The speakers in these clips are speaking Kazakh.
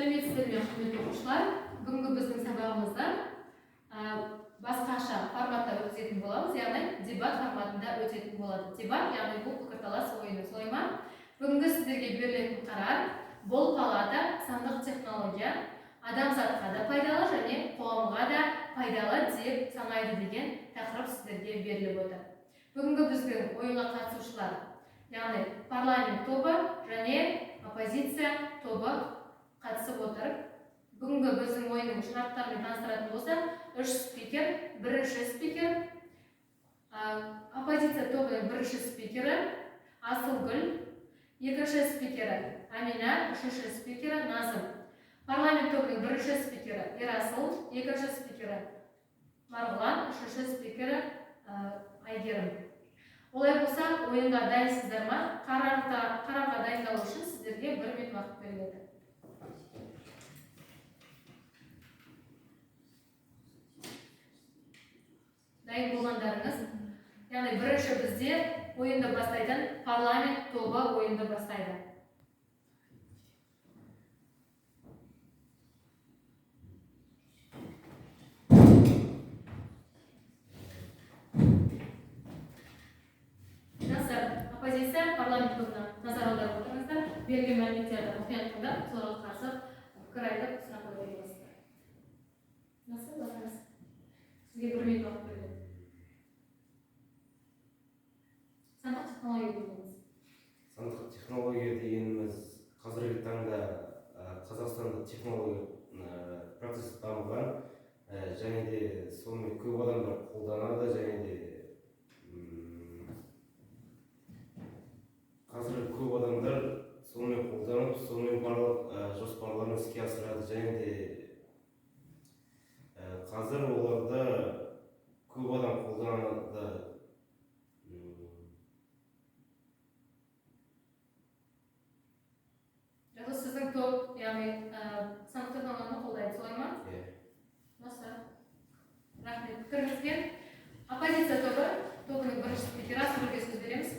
Сәлеметсіздер ме, құрметті оқушылар? Бүгінгі біздің сабағымызда басқаша форматта өтетін боламыз, яғни дебат форматында өтетін болады. Дебат, яғни бұл пікірталас ойыны, солай ма? Бүгінгі сіздерге берілетін қарар бұл палата сандық технология адамзатқа да пайдалы және қоғамға да пайдалы деп санайды деген тақырып сіздерге беріліп отыр. Бүгінгі біздің ойынға қатысушылар, яғни парламент тобы және оппозиция тобы қатысып отыр. Бүгінгі біздің ойынның шарттарымен таныстыратын болсақ, 3 спикер, бірінші спикер, оппозиция тобының бірінші спикері Асылгүл, екінші спикері Амина, үшінші спикері Назым. Парламент тобының бірінші спикері Ерасыл, екінші спикері Марғұлан, үшінші спикері Айгерім. Олай болса, ойынға дайынсыздар ма? Қарарға дайындалу үшін сіздерге 1 минут уақыт беріледі. Дайын болғандарыңыз, яғни бірінші бізде ойынды бастайтын парламент тобы ойынды бастайды. Оппозиция парламент тобына назар аударып отырыңыздар. Берілген мәліметтерді мұқият тыңдап, соларға қарсы пікір айтып, сұрақ қоя аласыздар. Насыр, басыңыз. Сізге 1 минут уақыт беріледі. Сандық технология дегеніміз. Сандық технология дегеніміз қазіргі таңда Қазақстанда технология процесі дамыған, және де сонымен көп адамдар қолданады, және де қазір көп адамдар сонымен қолданып, сонымен барлық жоспарларын іске асырады, және де қазір оларды көп адам қолданады. Сіздің топ, яғни сандық технологияны қолдайды, солай ма? Насыр. Рахмет. Пікіріңізге оппозиция тобының бірінші спикері Асылгүлге сөз береміз.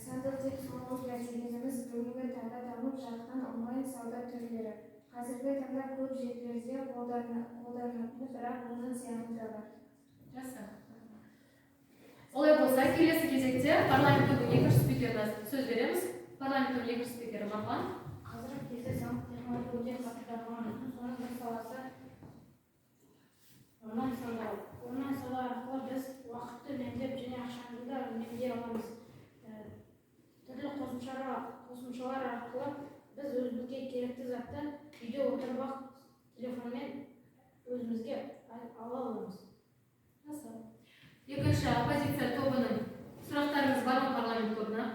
Сандық технология дегеніміз бүгінгі таңда дамып жатқан онлайн сауда түрлері. Қазіргі таңда көп жерлерде қолданылатын, бірақ оның зияны да бар. Жақсы. Олай болса, келесі кезекте парламент тобының екінші спикеріне сөз береміз. Парламент тобының екінші спикері Марғұлан. Қазіргі кезде сандық технология өте қатты дамыған, соның бір саласы онлайн сауда. Онлайн сауда арқылы біз уақытты үнемдеп және ақшаны да үнемдей аламыз. Түрлі қосымшалар арқылы біз өзімізге керекті затты үйде отырып телефонмен өзімізге ала аламыз. Екінші оппозиция тобының сұрақтарыңыз бар ма парламент тобына?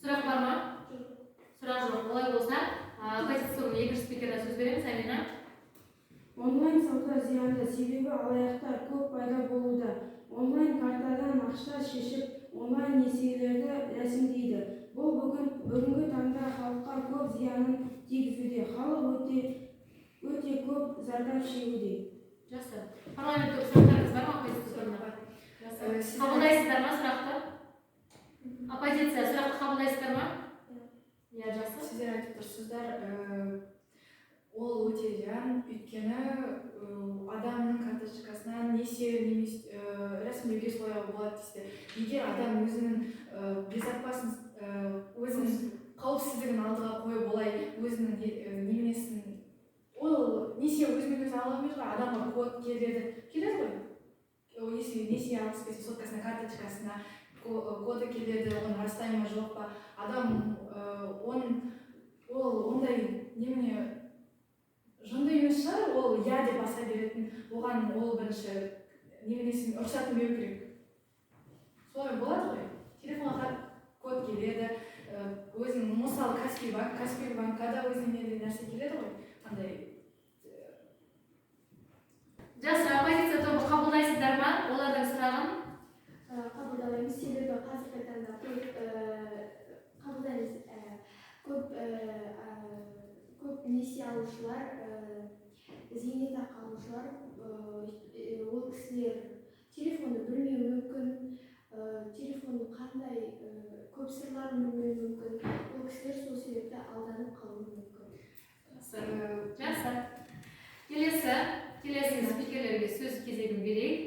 Сұрақ бар ма? Сұрақ жоқ. Олай болса, оппозиция тобының екінші спикеріне сөз береміз. Амина. Онлайн сауда зиянды, себебі алаяқтар көп пайда болуда. Онлайн картадан ақша шешіп, онлайн несиелерді рәсімдейді. Бұл бүгінгі таңда халыққа көп зиянын тигізуде. Халық өте көп зардап шегуде. Жақсы. Парламент тобы сұрақтарыңыз бар ма оппозиция тобына? Қабылдайсыздар ма сұрақты? Оппозиция сұрақты қабылдайсыздар ма? Иә, жақсы. Сіздер айтып тұрсыздар, ол өте зиян, өйткені адамның карточкасынан несие немесе рәсімдеуге солай болады дейсіздер. Егер адам өзінің безопасность, өзінің қауіпсіздігін алдыға қойып, олай өзінің неменесін, ол несие өзімен өзі ала алмайды ғой, адамға код келеді ғой. Если несие алғысы келсе, соткасына, карточкасына коды келеді, оның растайма жоқ па, адам ол ондай немене жынды емес шығар, ол я деп баса беретін, оған ол бірінші неменесін рұқсатын беру керек. Солай болады ғой. Телефонға код келеді, өзінің, мысалы, Каспий банкқа да өзіне нәрсе келеді ғой, қандай. Жақсы, оппозиция тобы қабылдайсыздар ма? Олардың сұрағын? Қабылдаймыз, себебі қазіргі таңда қабылдаймыз. Көп несие алушылар, зейнетақы алушылар, ол кісілер телефонды білмеуі мүмкін, телефон қандай көп сырларын білмеуі мүмкін. Ол кісілер сол себепті алданып қалуы мүмкін. Жақсы. Келесі спикерлерге сөз кезегін берейік.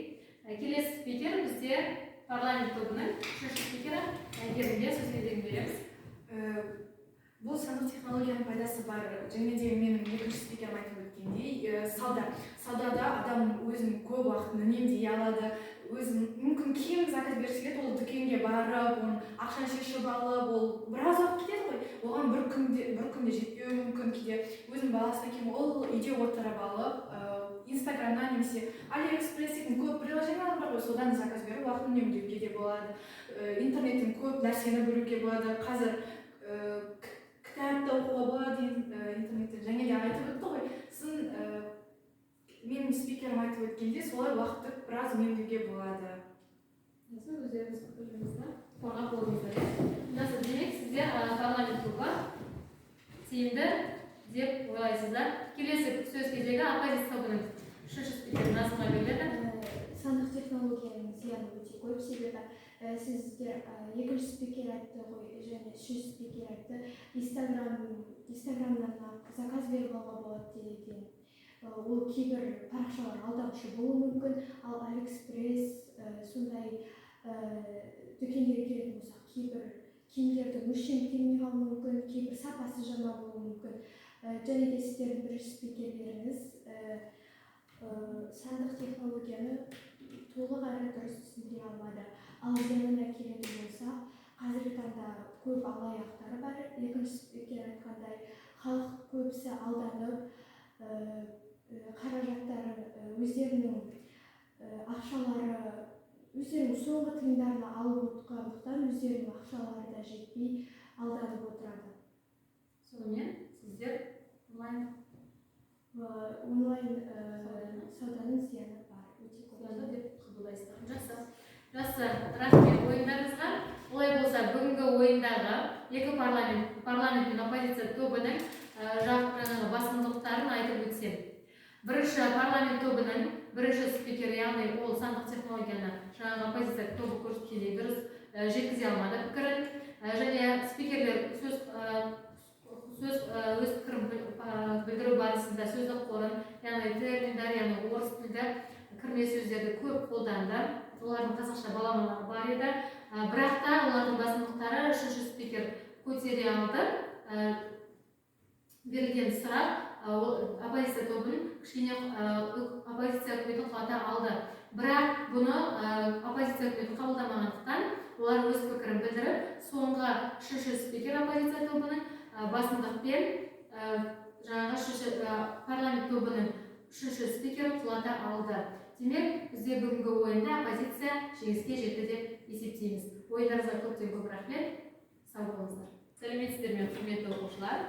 Келесі спикер бізде парламент тобының үшінші спикері Әйгерімге сөз кезегін береміз. Бұл сандық технологияның пайдасы бар. Және де менің екінші спикерім айтып өткендей, саудада адам өзінің көп уақытын үнемдей алады. Өзін мүмкін киім заказ берсе келеді, ол дүкенге барып, оның ақшаны шешіп алып, ол біраз уақыт кетеді ғой. Оған бір күнде жетпеуі мүмкін, кейде өзінің баласына киім, ол үйде отырып алып, Инстаграмнан немесе Алиэкспресс дейтін көп приложениялар бар ғой, содан заказ беріп уақытын үнемдеуге де болады. Интернеттен көп нәрсені білуге болады. Қазір кітапты оқуға болады интернеттен. Және де айтып өтті ғой, менің спикерім айтып өткенде солай уақытты біраз үнемдеуге болады. Өздеріңіз пікіріңізді қорғап болыңыздар. Жақсы, демек сіздер парламент тобы тиімді деп ойлайсыздар. Келесі сөз кезегі оппозиция тобының үшінші спикері Назымға беріледі. Сандық технологияның зияны өте көп, себебі сіздер екінші спикер айтты ғой, және үшінші спикер айтты, Инстаграмнан заказ беріп алуға болады деген. Ол кейбір парақшалар алдамшы болуы мүмкін, ал Алиэкспресс сондай дүкендерге келетін болсақ, кейбір киімдердің өлшемі келмей қалуы мүмкін, кейбір сапасы жаман болуы мүмкін. Және де сіздердің бірінші спикерлеріңіз сандық технологияны толық әрі дұрыс түсіндіре алмады. Ал зиянына келетін болсақ, қазіргі таңда көп алаяқтар бар. Екінші спикер айтқандай, халық көбісі алданып, қаражаттары өздерінің ақшалары өздерінің соңғы тиындарын алып отырғандықтан өздерінің ақшалары да жетпей алданып отырады. Сонымен сіздер онлайн сауданың зияны бар, өте көп деп қабылдайсыздар. Жақсы, рахмет ойындарыңызға. Олай болса, бүгінгі ойындағы екі парламент пен оппозиция тобының басымдықтарын айтып өтсем. Бірінші парламент тобының бірінші спикері, яғни ол сандық технологияны жаңағы оппозиция тобы көрсеткендей дұрыс жеткізе алмады пікірін. Және спикерлер өз пікірін білдіру барысында сөздік қорын, яғни терминдер, яғни орыс тілді кірме сөздерді көп қолданды. Олардың қазақша баламалары бар еді. Бірақ та олардың басымдықтары үшінші спикер көтере алды. Берілген сұрақ оппозиция тобын кішкене оппозиция үкіметін құлата алды. Бірақ бұны оппозиция үкіметі қабылдамағандықтан олар өз пікірін білдіріп, соңғы үшінші спикер оппозиция тобының басымдықпен жаңағы парламент тобының үшінші спикерін құлата алды. Демек, бізде бүгінгі ойында оппозиция жеңіске жетті деп есептейміз. Ойындарыңызға көптен көп рахмет. Сау болыңыздар. Сәлеметсіздер ме, құрметті оқушылар.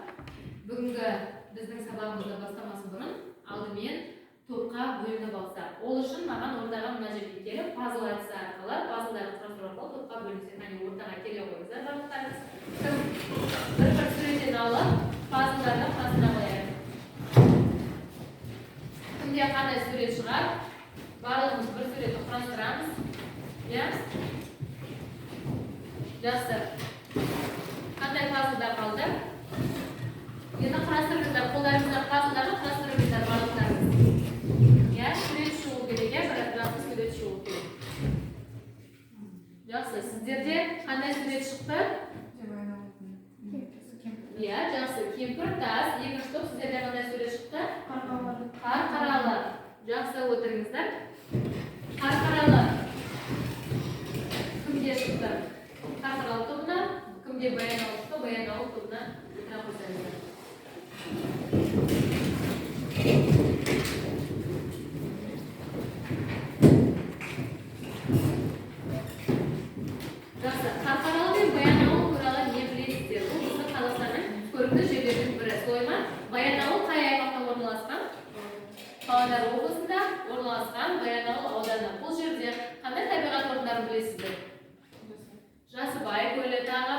Бүгінгі біздің сабағымызды бастамасы бұрын алдымен топқа бөлініп алсақ. Ол үшін маған ортаға мына жерге келіп, пазл әдісі арқылы, пазлдарды құрастыру арқылы топқа бөлінсек, ортаға келе қойыңыздар барлықтарыңыз. Кім бір суреттен алып, пазлдарды құрастыра қояйық. Кімде қандай сурет шығар? Барлығымыз бір суретті құрастырамыз. Жақсы. Қандай пазлдар қалды? Енді құрастырыңыздар, қолдарыңыздар пазлдарды құрастырыңыздар барлықтарыңыз. Сурет шығу керек, жақсы сурет шығу керек. Жақсы, сіздерде қандай сурет шықты? Жақсы, кемпір тас. Екінші топ, сіздерде қандай сурет шықты? Қарқаралы. Жақсы, отырыңыздар. Қарқаралы. Кімде шықты? Қарқаралы тобына, кімде Баянауыл шықты? Баянауыл тобына отыра қойсаңыздар. Жақсы, Қарқаралы мен Баянауыл туралы не білесіздер? Бұл біздің Қазақстанның көрікті жерлерінің бірі. Солай ма? Баянауыл қай аймақта орналасқан? Павлодар облысында орналасқан Баянауыл ауданы. Бұл жерде қандай табиғат орындарын білесіздер? Жасыбай көлі, тағы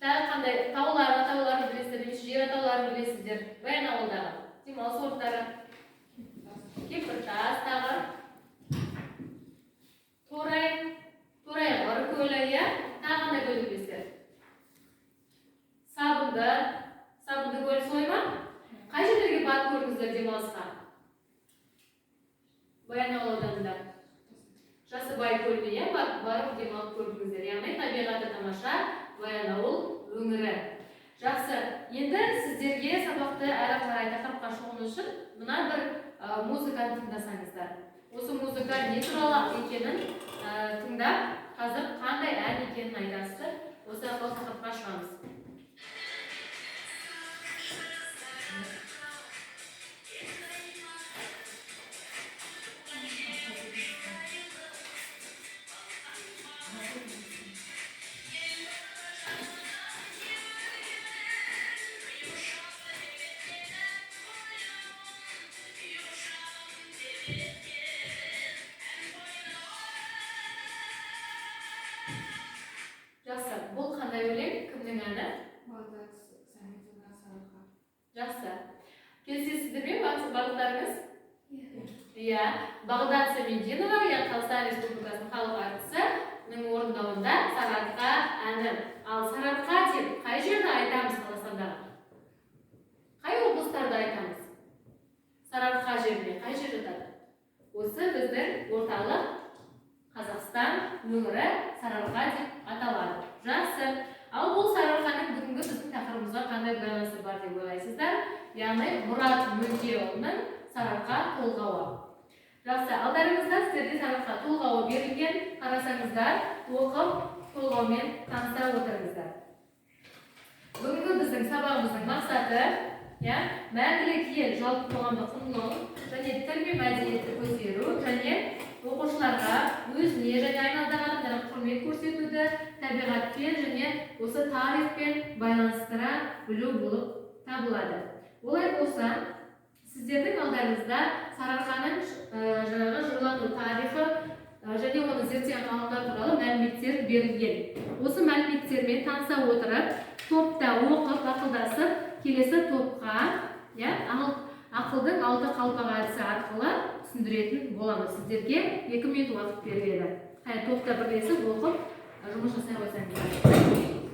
қандай тауларын білесіздер, немесе жер атауларын білесіздер? Баянауылдағы демалыс орындары, кемпіртас, тағы Торай барып демалып көрдіңіздер. Яғни табиғаты тамаша Баянауыл өңірі. Жақсы. Енді сіздерге сабақты әрі қарай тақырыпқа шығу үшін мына бір музыканы тыңдасаңыздар. Осы музыка не туралы екенін тыңдап, қазір қандай ән екенін айтасыздар. Осы арқылы тақырыпқа шығамыз. Жақсы, бұл қандай өлең? Кімнің әні? Бағдат Сәмедина Сарыарқа. Жақсы. Келісесіздер ме барлықтарыңыз? Иә. Бағдат Сәмединова, Қазақстан Республикасының халық әртісінің орындауында Сарыарқа әні. Ал Сарыарқа деп қай жерді айтамыз Қазақстандағы? Қай облыстарда айтамыз? Сарыарқа жеріне қай жер жатады? Осы біздің орталық Қазақстан өңірі Сарыарқа деп аталады. Жақсы. Ал бұл Сарыарқаның бүгінгі біздің тақырыбымызға қандай байланысы бар деп ойлайсыздар? Яғни Мұрат Мөңкеұлының Сарыарқа толғауы. Жақсы. Алдарыңызда сіздерге Сарыарқа толғауы берілген. Қарасаңыздар, оқып, толғаумен таныса отырыңыздар. Бүгінгі біздің сабағымыздың мақсаты мәңгілік ел жалпы қоғамдық құндылығын және тіл мен мәдениетті көтеру және оқушыларға өзіне және айналадағы адамдарға құрмет көрсетуді табиғатпен және осы тарихпен байланыстыра білу болып табылады. Олай болса, сіздердің алдарыңызда Сарыарқаның жаңағы жырлану тарихы және оны зерттеген ғалымдар туралы мәліметтер берілген. Осы мәліметтермен таныса отырып, топта оқып, ақылдасып, келесі топқа ақылдың 6 қалпақ әдісі арқылы түсіндіретін боламыз. Сіздерге 2 минут уақыт беріледі. Топта бірлесіп оқып, жұмыс жасай қойсаңыздар.